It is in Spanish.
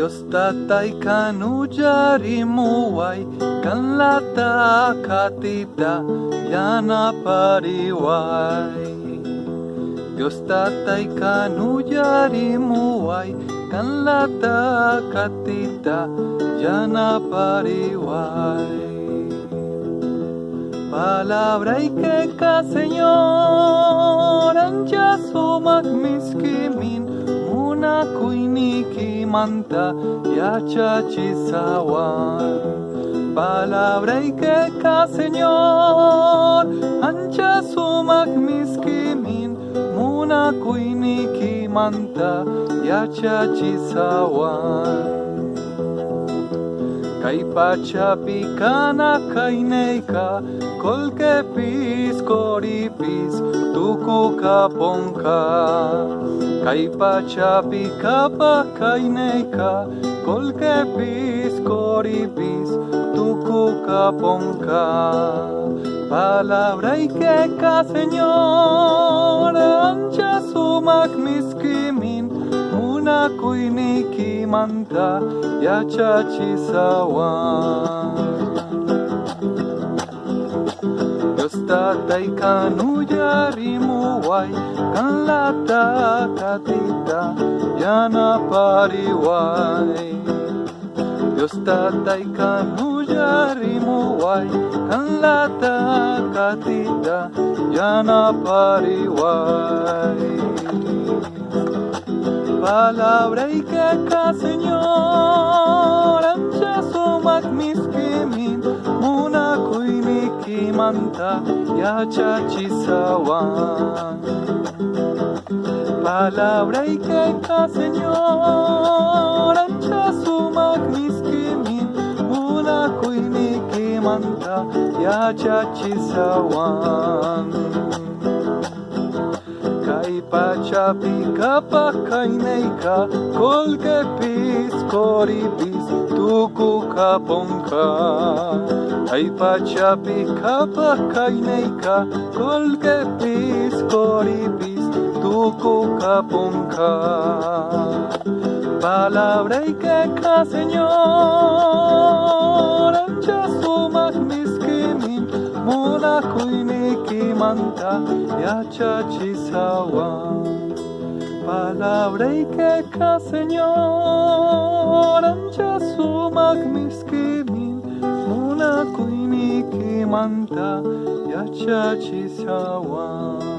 Dios tatay kan uyarimuway, kan lata katita yana pariway. Dios tatay kan uyarimuway, kan lata katita yana pariway. Palabra y queca, Señor, ancha sumak miskimin, una kuiniki manta, yacha chisawan. Palabra y queca, Señor, ancha sumak miskimin, una kuiniki manta, yacha chisawan. Kay pachapi kana kaineka, kolke pis koripis tuku kaponka. Kay pachapi kapa kaineka, kolke pis koripis tuku kaponka. Palabra y queca, Señor, ancha sumak miskimin, una kuiniki manta, yacha chisawan. Dios tatay kan uyarimuway, kan lata katita yana pariway. Dios tatay kan uyarimuway, kan lata katita yana pariway. Palabra y queca, Señor, ancha sumak miskimin, una kuiniki manta, yacha chisawan. Palabra y queca, Señor, ancha sumak miskimin, una kuiniki manta, yacha chisawan. Kay pachapi kapa kaineka, kolke pis koripis tuku kaponka. Kay pachapi kapa kaineka, kolke pis koripis tuku kaponka. Palabra y queca, Señor, ancha sumak miskimin, muna kuiniki manta, yacha chisawan. Palabra y queca, Señor, ancha sumak miskimin, muna kuiniki manta, yacha chisawan.